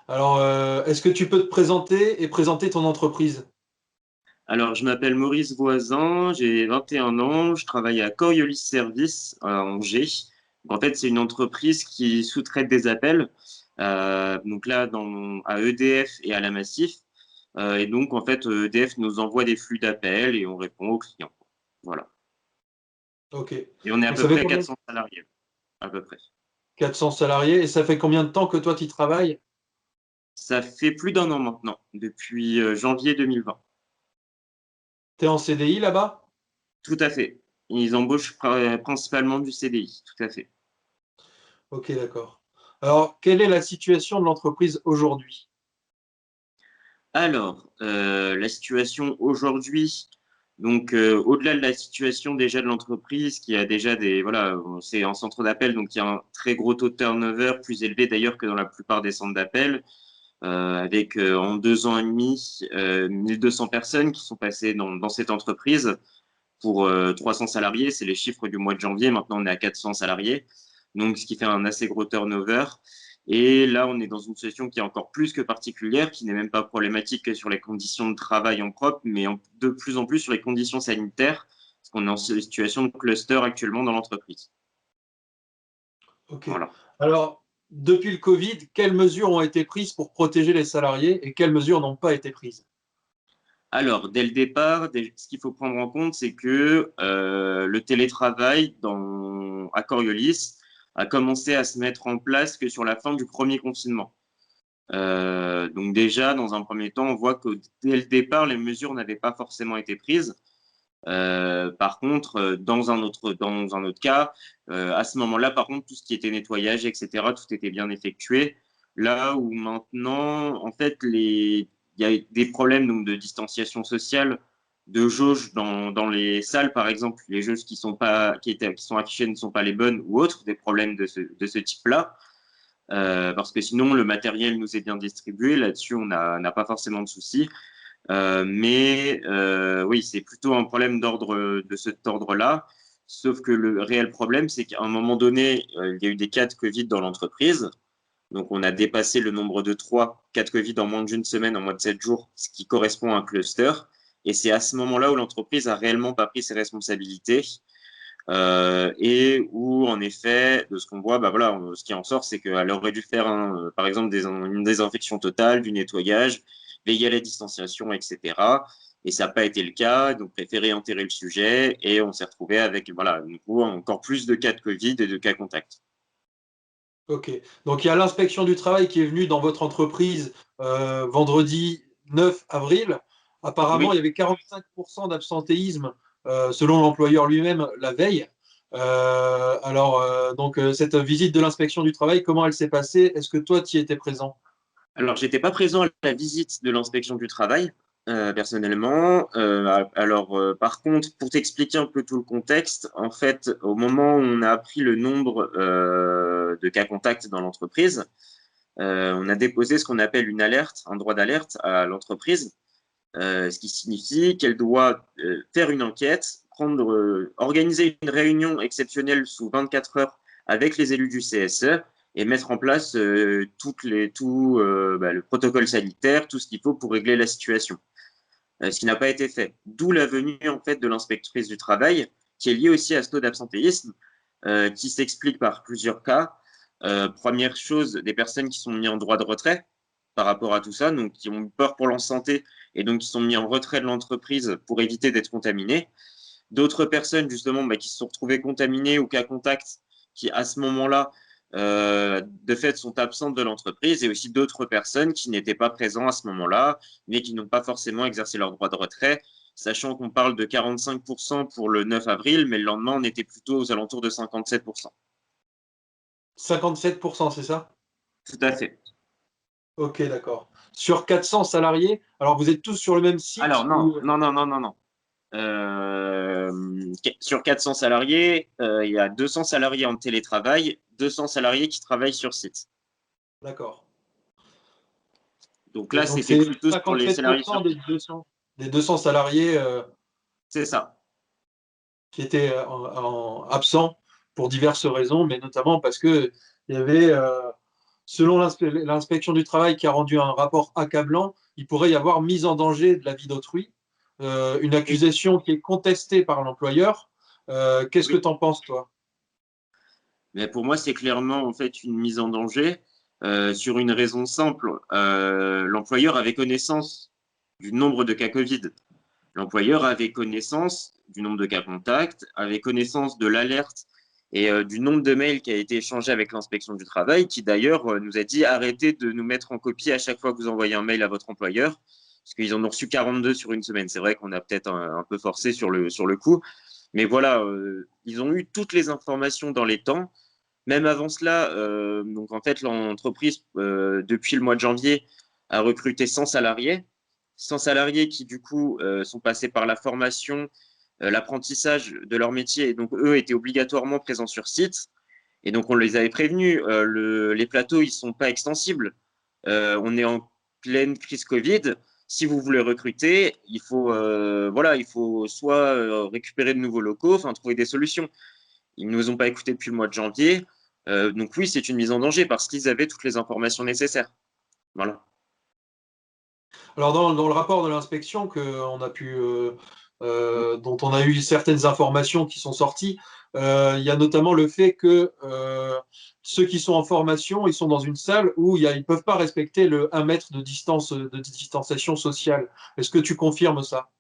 Alors, est-ce que tu peux te présenter et présenter ton entreprise? Alors, je m'appelle Maurice Voisin, j'ai 21 ans, je travaille à Coriolis Service à Angers. En fait, c'est une entreprise qui sous-traite des appels, donc là, à EDF et à la Massif. Et donc, en fait, EDF nous envoie des flux d'appels et on répond aux clients. Voilà. Ok. Et on est à Donc, peu ça fait près combien? 400 salariés, à peu près. 400 salariés. Et ça fait combien de temps que toi, tu y travailles? Ça fait plus d'un an maintenant, depuis janvier 2020. Tu es en CDI là-bas? Tout à fait. Ils embauchent principalement du CDI, tout à fait. Ok, d'accord. Alors, quelle est la situation de l'entreprise aujourd'hui? Alors, la situation aujourd'hui, donc au-delà de la situation déjà de l'entreprise qui a déjà des voilà, c'est un centre d'appel, donc il y a un très gros taux de turnover, plus élevé d'ailleurs que dans la plupart des centres d'appel, avec en 2 ans et demi 1200 personnes qui sont passées dans cette entreprise pour 300 salariés, c'est les chiffres du mois de janvier. Maintenant, on est à 400 salariés, donc ce qui fait un assez gros turnover. Et là, on est dans une situation qui est encore plus que particulière, qui n'est même pas problématique que sur les conditions de travail en propre, mais de plus en plus sur les conditions sanitaires, parce qu'on est en situation de cluster actuellement dans l'entreprise. Ok. Voilà. Alors, depuis le Covid, quelles mesures ont été prises pour protéger les salariés et quelles mesures n'ont pas été prises? Alors, dès le départ, ce qu'il faut prendre en compte, c'est que le télétravail à Coriolis a commencé à se mettre en place que sur la fin du premier confinement. Donc déjà, dans un premier temps, on voit que dès le départ, les mesures n'avaient pas forcément été prises. Par contre, dans un autre cas, à ce moment-là, par contre, tout ce qui était nettoyage, etc., tout était bien effectué. Là où maintenant, en fait, il y a des problèmes donc, de distanciation sociale, de jauge dans les salles, par exemple, les jauges qui sont affichées ne sont pas les bonnes ou autres, des problèmes de ce type-là. Parce que sinon, le matériel nous est bien distribué. Là-dessus, on n'a pas forcément de soucis. Mais oui, c'est plutôt un problème de cet ordre-là. Sauf que le réel problème, c'est qu'à un moment donné, il y a eu des cas de Covid dans l'entreprise. Donc, on a dépassé le nombre de 3 cas de Covid en moins d'une semaine, en moins de 7 jours, ce qui correspond à un cluster. Et c'est à ce moment-là où l'entreprise a réellement pas pris ses responsabilités et où, en effet, de ce qu'on voit, bah voilà, ce qui en sort, c'est qu'elle aurait dû faire, par exemple, une désinfection totale, du nettoyage, veiller à la distanciation, etc. Et ça n'a pas été le cas, donc préféré enterrer le sujet, et on s'est retrouvé avec, voilà, du coup, encore plus de cas de Covid et de cas contacts. Ok. Donc, il y a l'inspection du travail qui est venue dans votre entreprise vendredi 9 avril. Apparemment, il y Oui, avait 45% d'absentéisme selon l'employeur lui-même la veille. Cette visite de l'inspection du travail, comment elle s'est passée? Est-ce que toi, tu y étais présent? alors, j'étais pas présent à la visite de l'inspection du travail, personnellement. Par contre, pour t'expliquer un peu tout le contexte, en fait, au moment où on a appris le nombre de cas contacts dans l'entreprise, on a déposé ce qu'on appelle une alerte, un droit d'alerte à l'entreprise, ce qui signifie qu'elle doit faire une enquête, organiser une réunion exceptionnelle sous 24 heures avec les élus du CSE et mettre en place le protocole sanitaire, tout ce qu'il faut pour régler la situation. Ce qui n'a pas été fait. D'où la venue en fait de l'inspectrice du travail, qui est liée aussi à ce taux d'absentéisme, qui s'explique par plusieurs cas. Première chose, des personnes qui sont mises en droit de retrait par rapport à tout ça, donc qui ont peur pour leur santé et donc qui sont mis en retrait de l'entreprise pour éviter d'être contaminés. D'autres personnes, justement, qui se sont retrouvées contaminées ou cas contact, qui à ce moment-là, de fait, sont absentes de l'entreprise, et aussi d'autres personnes qui n'étaient pas présentes à ce moment-là, mais qui n'ont pas forcément exercé leur droit de retrait, sachant qu'on parle de 45% pour le 9 avril, mais le lendemain, on était plutôt aux alentours de 57%. 57%, c'est ça? Tout à fait. Ok, d'accord. Sur 400 salariés, alors vous êtes tous sur le même Alors, site non, ou... non, non, non, non, non. Sur 400 salariés, il y a 200 salariés en télétravail, 200 salariés qui travaillent sur site. D'accord. Donc Et là, donc c'était c'est plutôt pour les salariés 57% sur site. des 200 salariés C'est ça. qui étaient absents pour diverses raisons, mais notamment parce que il y avait selon l'inspection du travail qui a rendu un rapport accablant, il pourrait y avoir mise en danger de la vie d'autrui, une Oui, accusation qui est contestée par l'employeur. Qu'est-ce que oui. tu en penses, toi? Mais pour moi, c'est clairement en fait une mise en danger sur une raison simple. L'employeur avait connaissance du nombre de cas Covid. L'employeur avait connaissance du nombre de cas contacts, avait connaissance de l'alerte et du nombre de mails qui a été échangé avec l'inspection du travail, qui d'ailleurs nous a dit arrêtez de nous mettre en copie à chaque fois que vous envoyez un mail à votre employeur, parce qu'ils en ont reçu 42 sur une semaine. C'est vrai qu'on a peut-être un peu forcé sur le coup, mais voilà, ils ont eu toutes les informations dans les temps. Même avant cela, donc en fait, l'entreprise, depuis le mois de janvier, a recruté 100 salariés. 100 salariés qui, du coup, sont passés par la formation, l'apprentissage de leur métier. Et donc, eux étaient obligatoirement présents sur site. Et donc, on les avait prévenus. Les plateaux, ils ne sont pas extensibles. On est en pleine crise Covid. Si vous voulez recruter, voilà, il faut soit récupérer de nouveaux locaux, enfin, trouver des solutions. Ils ne nous ont pas écoutés depuis le mois de janvier. Donc oui, c'est une mise en danger parce qu'ils avaient toutes les informations nécessaires. Voilà. Alors, dans le rapport de l'inspection dont on a eu certaines informations qui sont sorties, il y a notamment le fait que ceux qui sont en formation, ils sont dans une salle où ils ne peuvent pas respecter le 1 mètre de distanciation sociale. Est-ce que tu confirmes ça?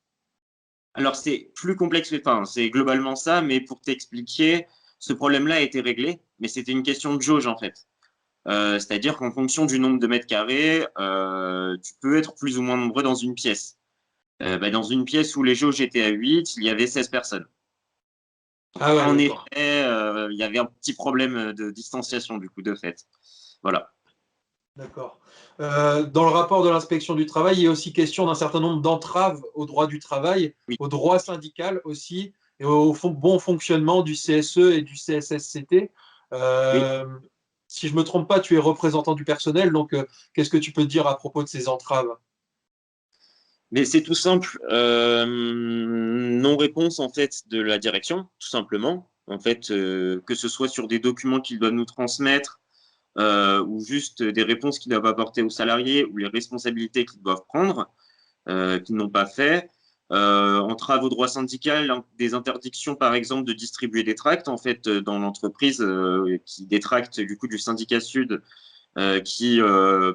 Alors c'est plus complexe, enfin c'est globalement ça, mais pour t'expliquer, ce problème-là a été réglé, mais c'était une question de jauge en fait. C'est-à-dire qu'en fonction du nombre de mètres carrés, tu peux être plus ou moins nombreux dans une pièce. Dans une pièce où les jauges étaient à 8, il y avait 16 personnes. Donc, Ah ouais, en effet, d'accord. il y avait un petit problème de distanciation du coup de fait. Voilà. D'accord. Dans le rapport de l'inspection du travail, il y a aussi question d'un certain nombre d'entraves au droit du travail, Oui, au droit syndical aussi, et au bon fonctionnement du CSE et du CSSCT. oui. Euh, si je ne me trompe pas, tu es représentant du personnel, donc qu'est-ce que tu peux dire à propos de ces entraves? Mais c'est tout simple, non-réponse en fait de la direction, tout simplement. En fait, que ce soit sur des documents qu'ils doivent nous transmettre ou juste des réponses qu'ils doivent apporter aux salariés ou les responsabilités qu'ils doivent prendre, qu'ils n'ont pas fait. Entrave au droit syndical, des interdictions par exemple de distribuer des tracts en fait dans l'entreprise qui des tracts du coup du syndicat Sud qui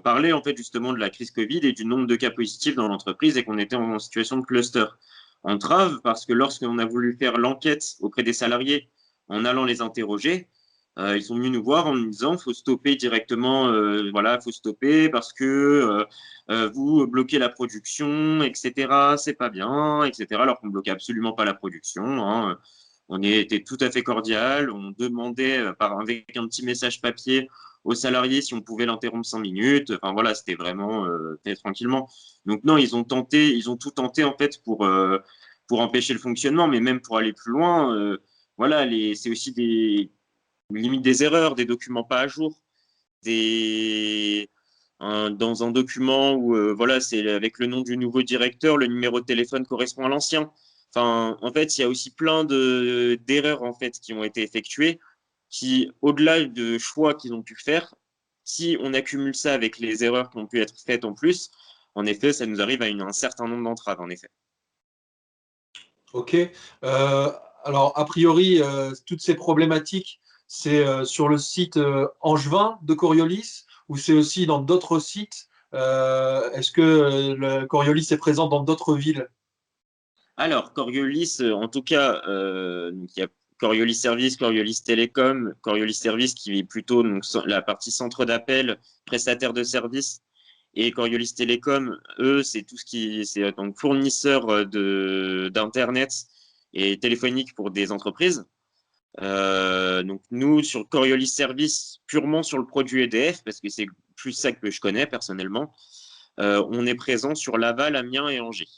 parlait en fait justement de la crise Covid et du nombre de cas positifs dans l'entreprise et qu'on était en situation de cluster. Entrave parce que lorsqu'on a voulu faire l'enquête auprès des salariés en allant les interroger, ils sont venus nous voir en nous disant faut stopper directement, voilà, faut stopper parce que vous bloquez la production, etc. C'est pas bien, etc. Alors qu'on bloquait absolument pas la production. Hein. On était tout à fait cordial. On demandait avec un petit message papier aux salariés si on pouvait l'interrompre 5 minutes. Enfin voilà, c'était vraiment fait tranquillement. Donc non, ils ont tout tenté en fait pour empêcher le fonctionnement, mais même pour aller plus loin. Voilà, c'est aussi des limites des erreurs, des documents pas à jour, dans un document où voilà, c'est avec le nom du nouveau directeur, le numéro de téléphone correspond à l'ancien. Enfin, en fait, il y a aussi plein d'erreurs en fait qui ont été effectuées, qui, au-delà de choix qu'ils ont pu faire, si on accumule ça avec les erreurs qui ont pu être faites en plus, en effet, ça nous arrive à un certain nombre d'entraves, en effet. Ok. Euh, alors, a priori, toutes ces problématiques, c'est sur le site Angevin de Coriolis ou c'est aussi dans d'autres sites? Est-ce que le Coriolis est présent dans d'autres villes? Alors, Coriolis, en tout cas, donc il y a Coriolis Service, Coriolis Télécom, Coriolis Service qui est plutôt donc, la partie centre d'appel, prestataire de services, et Coriolis Télécom, eux, c'est tout ce qui c'est donc fournisseur d'internet et téléphonique pour des entreprises. Donc nous, sur Coriolis Service, purement sur le produit EDF, parce que c'est plus ça que je connais personnellement, on est présent sur Laval, Amiens et Angers.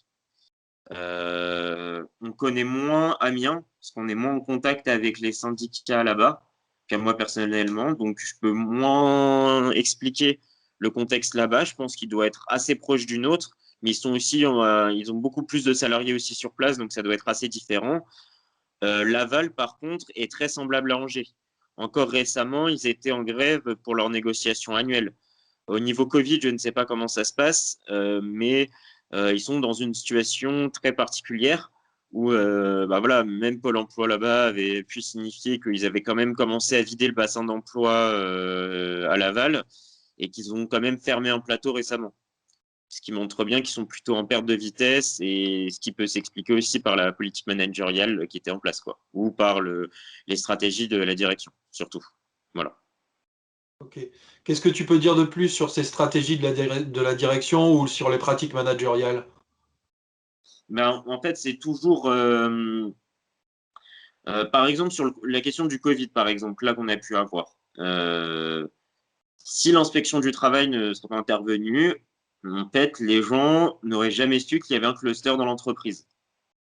On connaît moins Amiens, parce qu'on est moins en contact avec les syndicats là-bas qu'à moi personnellement. Donc, je peux moins expliquer le contexte là-bas. Je pense qu'il doit être assez proche du nôtre, mais ils ont beaucoup plus de salariés aussi sur place, donc ça doit être assez différent. Laval, par contre, est très semblable à Angers. encore récemment, ils étaient en grève pour leurs négociations annuelles. Au niveau Covid, je ne sais pas comment ça se passe, mais ils sont dans une situation très particulière où bah voilà, même Pôle emploi là-bas avait pu signifier qu'ils avaient quand même commencé à vider le bassin d'emploi à Laval et qu'ils ont quand même fermé un plateau récemment. Ce qui montre bien qu'ils sont plutôt en perte de vitesse et ce qui peut s'expliquer aussi par la politique managériale qui était en place, quoi, ou par les stratégies de la direction, surtout. Voilà. Ok. Qu'est-ce que tu peux dire de plus sur ces stratégies de la direction ou sur les pratiques managériales? Ben, en fait, c'est toujours, par exemple, sur la question du Covid, par exemple, là qu'on a pu avoir. Si l'inspection du travail ne serait pas intervenue, en fait, les gens n'auraient jamais su qu'il y avait un cluster dans l'entreprise.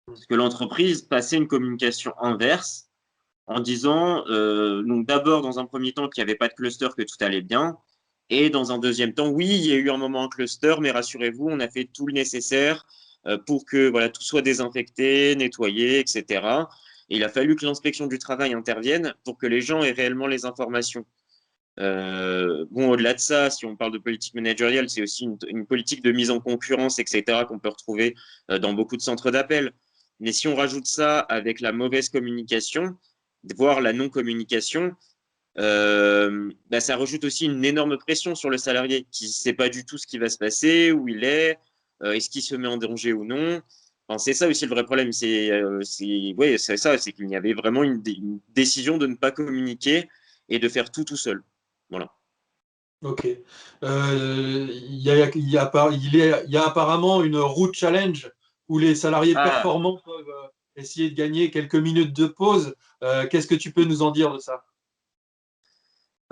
Parce que l'entreprise passait une communication inverse en disant, donc d'abord, dans un premier temps, qu'il n'y avait pas de cluster, que tout allait bien. Et dans un deuxième temps, oui, il y a eu un moment en cluster, mais rassurez-vous, on a fait tout le nécessaire pour que voilà, tout soit désinfecté, nettoyé, etc. Et il a fallu que l'inspection du travail intervienne pour que les gens aient réellement les informations. Bon, au-delà de ça, si on parle de politique managériale, c'est aussi une politique de mise en concurrence, etc., qu'on peut retrouver dans beaucoup de centres d'appel. Mais si on rajoute ça avec la mauvaise communication, voire la non-communication, bah, ça rajoute aussi une énorme pression sur le salarié qui ne sait pas du tout ce qui va se passer, où il est-ce qu'il se met en danger ou non. Enfin, c'est ça aussi le vrai problème. Ouais, c'est ça, c'est qu'il y avait vraiment une décision de ne pas communiquer et de faire tout seul. Voilà. Ok. Il y a apparemment une route challenge où les salariés Ah, performants peuvent essayer de gagner quelques minutes de pause. Qu'est-ce que tu peux nous en dire de ça?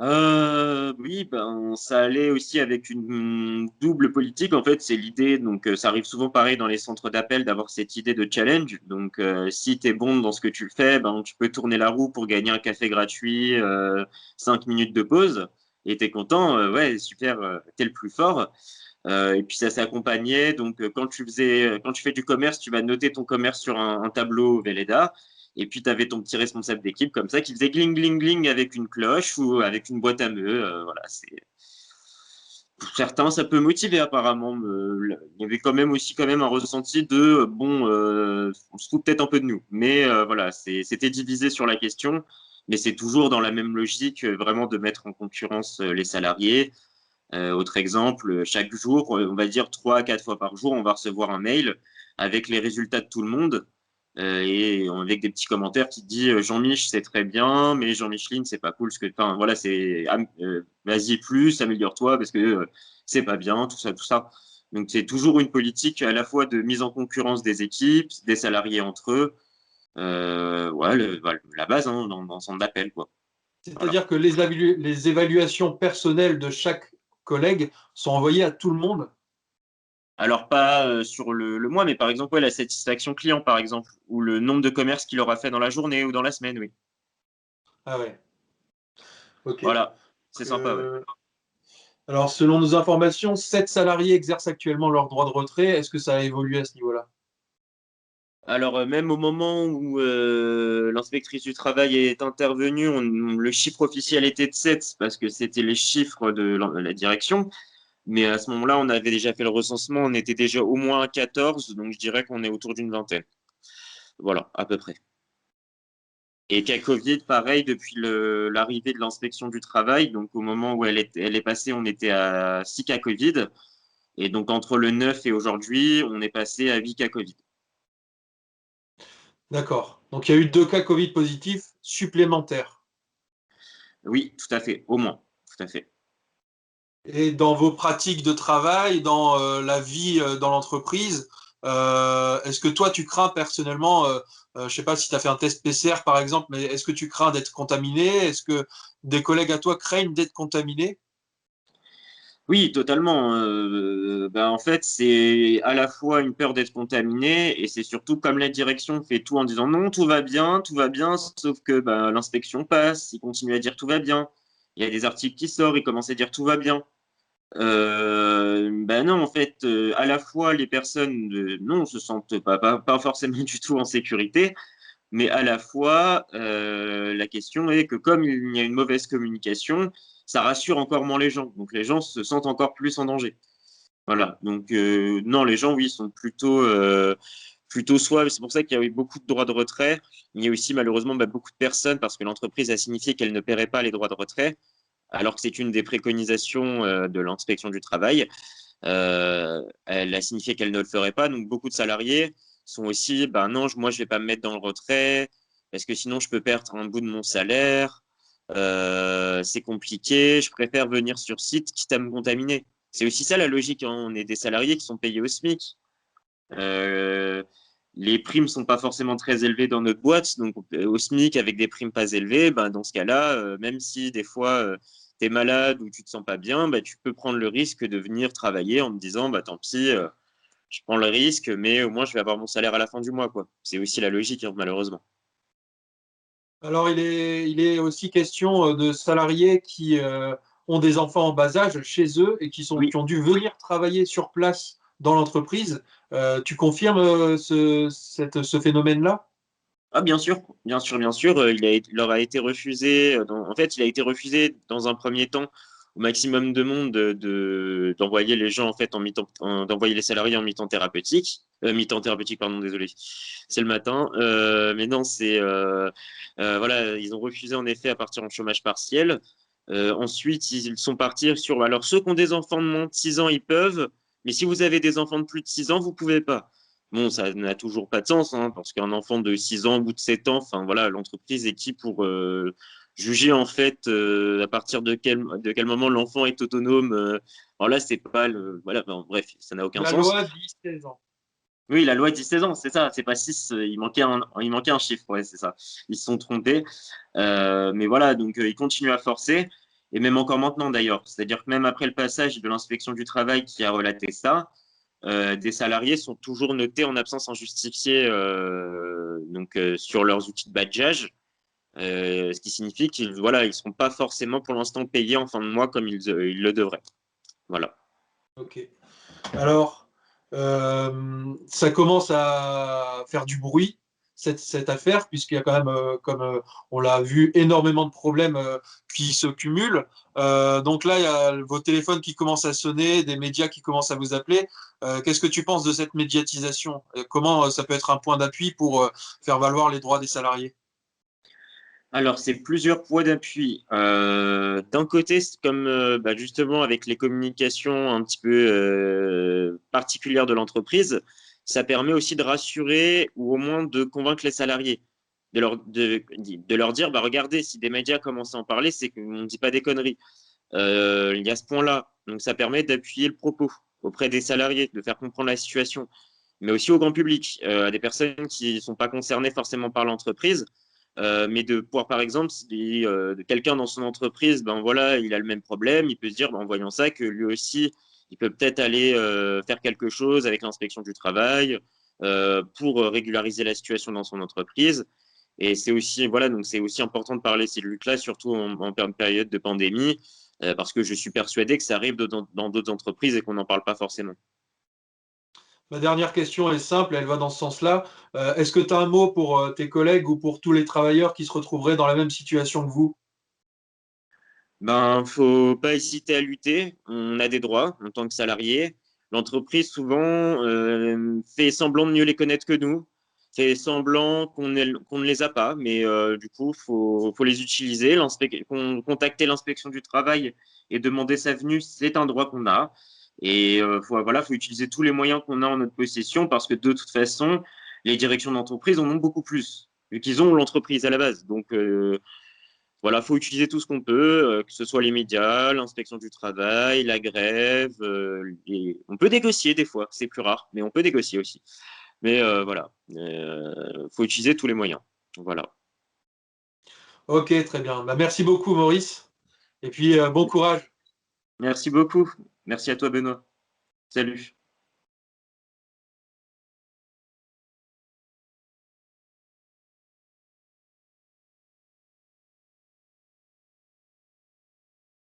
oui, ben, ça allait aussi avec une double politique. En fait, c'est l'idée, donc ça arrive souvent pareil dans les centres d'appel, d'avoir cette idée de challenge. Donc, si tu es bon dans ce que tu fais, ben, tu peux tourner la roue pour gagner un café gratuit, 5 minutes de pause, et tu es content. Ouais, super, tu es le plus fort. Et puis ça s'accompagnait. Donc, quand tu fais du commerce, tu vas noter ton commerce sur un tableau Velleda. Et puis, tu avais ton petit responsable d'équipe comme ça qui faisait gling, gling, gling avec une cloche ou avec une boîte à meux. Voilà, pour certains, ça peut motiver apparemment. Il y avait quand même aussi quand même un ressenti de bon, on se fout peut-être un peu de nous. Mais voilà, c'était divisé sur la question. Mais c'est toujours dans la même logique, vraiment de mettre en concurrence les salariés. Autre exemple, chaque jour, on va dire 3 à 4 fois par jour, on va recevoir un mail avec les résultats de tout le monde et avec des petits commentaires qui disent Jean-Mich, c'est très bien, mais Jean-Micheline, c'est pas cool ce que. Enfin, voilà, vas-y plus, améliore-toi parce que c'est pas bien, tout ça, tout ça. Donc, c'est toujours une politique à la fois de mise en concurrence des équipes, des salariés entre eux. Ouais, voilà, la base hein, dans son appel, quoi. Voilà. C'est-à-dire que les évaluations personnelles de chaque collègue sont envoyées à tout le monde. Alors, pas sur le mois, mais par exemple, ouais, la satisfaction client, par exemple, ou le nombre de commerces qu'il aura fait dans la journée ou dans la semaine, oui. Ah ouais, ok. Voilà, c'est sympa, ouais. Euh, alors, selon nos informations, 7 salariés exercent actuellement leur droit de retrait. Est-ce que ça a évolué à ce niveau-là? Alors, même au moment où l'inspectrice du travail est intervenue, le chiffre officiel était de 7 parce que c'était les chiffres de la direction. Mais à ce moment-là, on avait déjà fait le recensement, on était déjà au moins à 14, donc je dirais qu'on est autour d'une vingtaine. Voilà, à peu près. Et qu'à Covid, pareil, depuis l'arrivée de l'inspection du travail, donc au moment où elle est passée, on était à 6 cas Covid. Et donc entre le 9 et aujourd'hui, on est passé à 8 cas Covid. D'accord. Donc, il y a eu 2 cas Covid positifs supplémentaires. Oui, tout à fait, au moins, tout à fait. Et dans vos pratiques de travail, dans la vie dans l'entreprise, est-ce que toi, tu crains personnellement, je ne sais pas si tu as fait un test PCR par exemple, mais est-ce que tu crains d'être contaminé? Est-ce que des collègues à toi craignent d'être contaminés? Oui, totalement. Ben, en fait, c'est à la fois une peur d'être contaminé et c'est surtout comme la direction fait tout en disant non, tout va bien, sauf que ben, l'inspection passe, il continue à dire tout va bien. Il y a des articles qui sortent, il commence à dire tout va bien. Ben non, en fait, à la fois les personnes non se sentent pas forcément du tout en sécurité, Mais à la fois, la question est que comme il y a une mauvaise communication, ça rassure encore moins les gens. Donc les gens se sentent encore plus en danger. Voilà. Donc non, les gens, oui, sont plutôt soit. C'est pour ça qu'il y a eu beaucoup de droits de retrait. Il y a aussi malheureusement beaucoup de personnes parce que l'entreprise a signifié qu'elle ne paierait pas les droits de retrait, alors que c'est une des préconisations de l'inspection du travail. Elle a signifié qu'elle ne le ferait pas. Donc, beaucoup de salariés sont aussi, ben non, moi, je vais pas me mettre dans le retrait parce que sinon, je peux perdre un bout de mon salaire. C'est compliqué. Je préfère venir sur site quitte à me contaminer. C'est aussi ça la logique, hein. On est des salariés qui sont payés au SMIC. Euh, les primes sont pas forcément très élevées dans notre boîte, donc au SMIC avec des primes pas élevées, ben, dans ce cas-là, même si des fois tu es malade ou tu te sens pas bien, ben, tu peux prendre le risque de venir travailler en te disant bah tant pis, je prends le risque, mais au moins je vais avoir mon salaire à la fin du mois, quoi. C'est aussi la logique, hein, malheureusement. Alors, il est aussi question de salariés qui ont des enfants en bas âge chez eux et Oui. qui ont dû venir travailler sur place dans l'entreprise. Tu confirmes ce phénomène-là? Ah, bien sûr, bien sûr, bien sûr. Il leur a été refusé. En fait, il a été refusé dans un premier temps au maximum de monde d'envoyer les gens en fait d'envoyer les salariés en mi-temps thérapeutique, pardon, désolé. C'est le matin. Mais non, voilà, ils ont refusé en effet à partir en chômage partiel. Ensuite, ils sont partis sur. Alors, ceux qui ont des enfants de moins de 6 ans, ils peuvent. Mais si vous avez des enfants de plus de 6 ans, vous pouvez pas. Bon, ça n'a toujours pas de sens, hein, parce qu'un enfant de 6 ans ou de 7 ans, enfin voilà, l'entreprise est qui pour juger en fait à partir de quel moment l'enfant est autonome. Alors là, c'est pas le. Voilà, bon, bref, ça n'a aucun La sens. loi dit 16 ans. Oui, la loi dit 16 ans, c'est ça, c'est pas 6. Il manquait un chiffre, ouais, c'est ça. Ils se sont trompés. Mais voilà, donc ils continuent à forcer, et même encore maintenant d'ailleurs. C'est-à-dire que même après le passage de l'inspection du travail qui a relaté ça, des salariés sont toujours notés en absence injustifiée sur leurs outils de badgeage, ce qui signifie qu'ils voilà, ils seront pas forcément pour l'instant payés en fin de mois comme ils le devraient. Voilà. Ok. Alors, ça commence à faire du bruit, cette affaire, puisqu'il y a quand même, comme on l'a vu, énormément de problèmes qui se cumulent. Donc là, il y a vos téléphones qui commencent à sonner, des médias qui commencent à vous appeler. Qu'est-ce que tu penses de cette médiatisation? Comment ça peut être un point d'appui pour faire valoir les droits des salariés? Alors, c'est plusieurs poids d'appui. D'un côté, c'est comme justement avec les communications un petit peu particulières de l'entreprise, ça permet aussi de rassurer ou au moins de convaincre les salariés, de leur dire, bah, regardez, si des médias commencent à en parler, c'est qu'on ne dit pas des conneries. Il y a ce point-là. Donc, ça permet d'appuyer le propos auprès des salariés, de faire comprendre la situation, mais aussi au grand public, à des personnes qui ne sont pas concernées forcément par l'entreprise, mais de pouvoir, par exemple, si quelqu'un dans son entreprise, ben voilà, il a le même problème, il peut se dire, ben, en voyant ça, que lui aussi, il peut peut-être aller faire quelque chose avec l'inspection du travail pour régulariser la situation dans son entreprise. Et c'est aussi, voilà, donc c'est aussi important de parler de ces luttes-là, surtout en période de pandémie, parce que je suis persuadé que ça arrive dans d'autres entreprises et qu'on n'en parle pas forcément. Ma dernière question est simple, elle va dans ce sens-là. Est-ce que tu as un mot pour tes collègues ou pour tous les travailleurs qui se retrouveraient dans la même situation que vous? Ben, faut pas hésiter à lutter. On a des droits en tant que salarié. L'entreprise, souvent, fait semblant de mieux les connaître que nous, fait semblant qu'on ne les a pas, mais du coup, faut les utiliser. Contacter l'inspection du travail et demander sa venue, c'est un droit qu'on a. Et faut utiliser tous les moyens qu'on a en notre possession parce que de toute façon, les directions d'entreprise en ont beaucoup plus, vu qu'ils ont l'entreprise à la base. Donc, voilà, faut utiliser tout ce qu'on peut, que ce soit les médias, l'inspection du travail, la grève. On peut négocier des fois, c'est plus rare, mais on peut négocier aussi. Mais voilà, faut utiliser tous les moyens. Voilà. Ok, très bien. Bah, merci beaucoup, Maurice. Et puis, bon courage. Merci beaucoup. Merci à toi, Benoît. Salut.